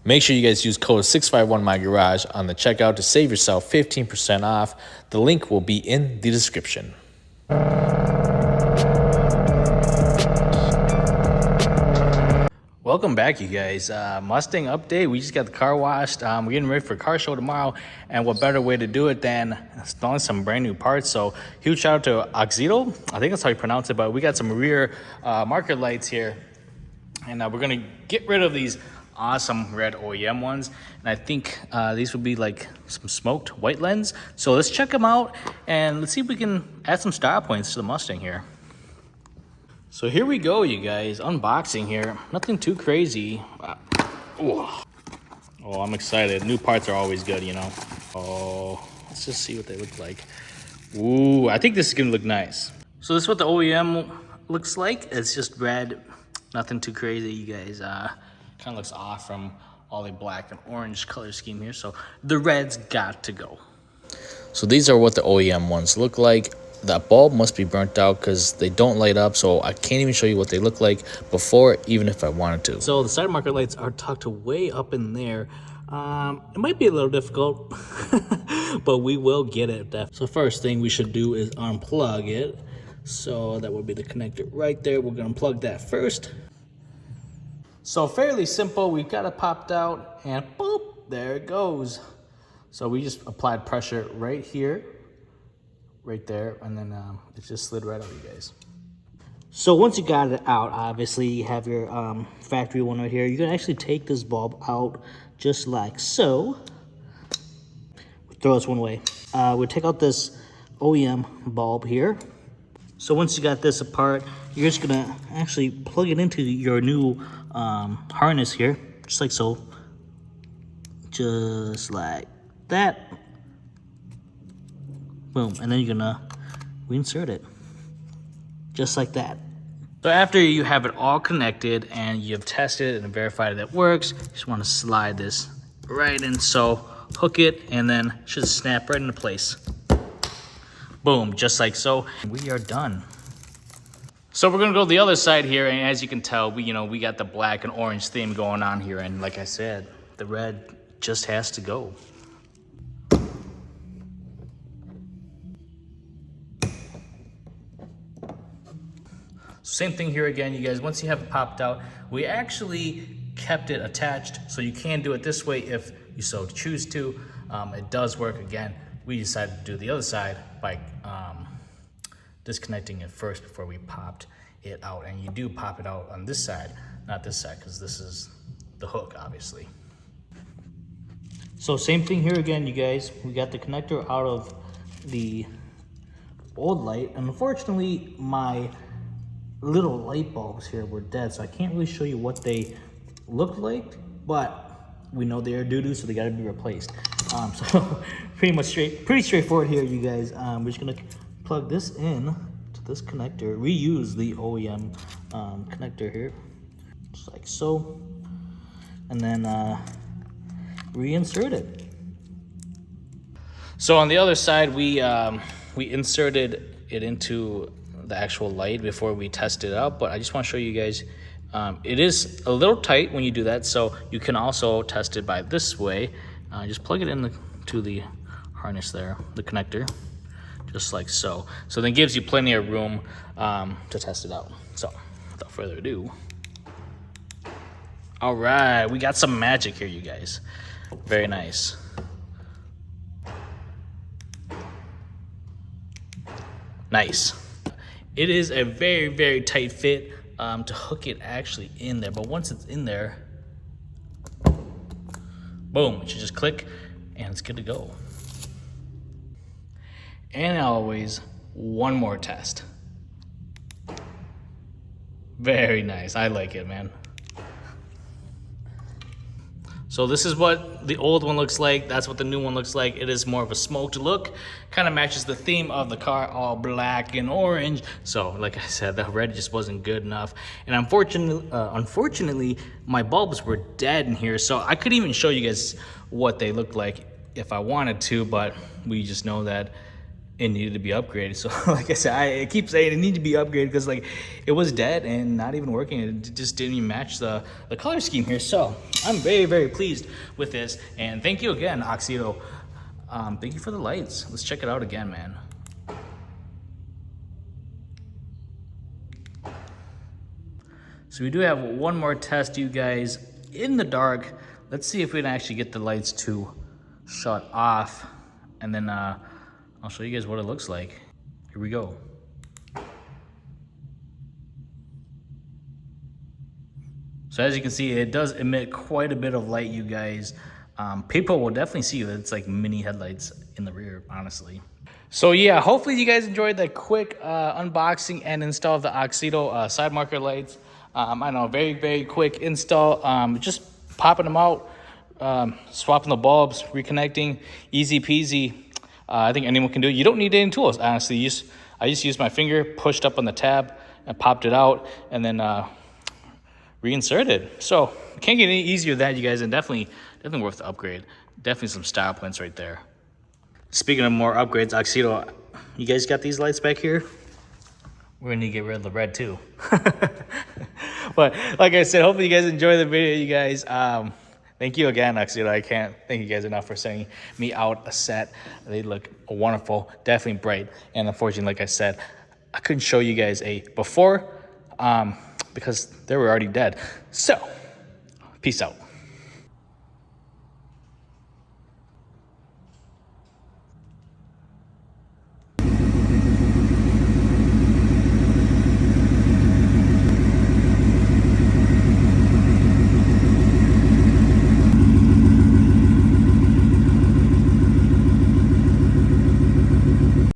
Make sure you guys use code 651MyGarage on the checkout to save yourself 15% off. The link will be in the description. Welcome back, you guys. Mustang update. We just got the car washed. We're getting ready for a car show tomorrow, and what better way to do it than installing some brand new parts. So huge shout out to AUXITO. I think that's how you pronounce it, but we got some rear marker lights here, and we're gonna get rid of these awesome red OEM ones, and I think these would be like some smoked white lens. So let's check them out and let's see if we can add some style points to the Mustang here. So here we go, you guys, unboxing here. Nothing too crazy. Oh, I'm excited. New parts are always good, you know. Oh, let's just see what they look like. Ooh, I think this is gonna look nice. So this is what the OEM looks like. It's just red, nothing too crazy, you guys. Kind of looks off from all the black and orange color scheme here. So the red's got to go. So these are what the OEM ones look like. That bulb must be burnt out because they don't light up, so I can't even show you what they look like before, even if I wanted to. So the side marker lights are tucked way up in there. It might be a little difficult, but we will get it. So first thing we should do is unplug it. So that would be the connector right there. We're gonna unplug that first. So fairly simple. We've got it popped out and boop, there it goes. So we just applied pressure right here, right there, and then it just slid right out, you guys. So once you got it out, obviously you have your factory one right here. You can actually take this bulb out just like so. Throw this one away. We'll take out this OEM bulb here. So once you got this apart, you're just gonna actually plug it into your new harness here, just like so. Just like that. Boom, and then you're gonna reinsert it, just like that. So after you have it all connected and you've tested it and verified that it works, you just wanna slide this right in, so hook it, and then it should snap right into place. Boom, just like so. We are done. So we're gonna go to the other side here, and as you can tell, we got the black and orange theme going on here, and like I said, the red just has to go. Same thing here again, you guys. Once you have it popped out, we actually kept it attached, so you can do it this way if you so choose to. It does work. Again, we decided to do the other side by disconnecting it first before we popped it out. And you do pop it out on this side, not this side, because this is the hook, obviously. So same thing here again, you guys. We got the connector out of the old light, and unfortunately my little light bulbs here were dead, so I can't really show you what they look like, but we know they are doo-doo, so they got to be replaced. So pretty straightforward here, you guys. We're just gonna plug this in to this connector, reuse the OEM connector here, just like so, and then reinsert it. So on the other side, we inserted it into the actual light before we test it out, but I just want to show you guys, it is a little tight when you do that, so you can also test it by this way. Just plug it into the harness there, the connector, just like so. So then it gives you plenty of room to test it out. So without further ado, all right, we got some magic here, you guys. Very nice. Nice. It is a very, very tight fit to hook it actually in there. But once it's in there, boom, it should just click and it's good to go. And always, one more test. Very nice. I like it, man. So this is what the old one looks like. That's what the new one looks like. It is more of a smoked look. Kind of matches the theme of the car, all black and orange. So like I said, the red just wasn't good enough. And unfortunately, my bulbs were dead in here. So I could even show you guys what they look like if I wanted to, but we just know that it needed to be upgraded. So like I said, I keep saying it needed to be upgraded because like it was dead and not even working. It just didn't even match the color scheme here. So I'm very, very pleased with this. And thank you again, AUXITO. Thank you for the lights. Let's check it out again, man. So we do have one more test, you guys, in the dark. Let's see if we can actually get the lights to shut off. And then I'll show you guys what it looks like. Here we go. So as you can see, it does emit quite a bit of light, you guys. People will definitely see it. It's like mini headlights in the rear, honestly. So yeah, hopefully you guys enjoyed that quick unboxing and install of the AUXITO side marker lights. I know, very, very quick install. Just popping them out, swapping the bulbs, reconnecting, easy peasy. I think anyone can do it. You don't need any tools, honestly. I just used my finger, pushed up on the tab, and popped it out, and then reinserted. So can't get any easier than that, you guys, and definitely worth the upgrade. Definitely some style points right there. Speaking of more upgrades, AUXITO, you guys got these lights back here? We're gonna need to get rid of the red too. But like I said, hopefully you guys enjoy the video, you guys. Thank you again, AUXITO. I can't thank you guys enough for sending me out a set. They look wonderful, definitely bright. And unfortunately, like I said, I couldn't show you guys a before because they were already dead. So, peace out.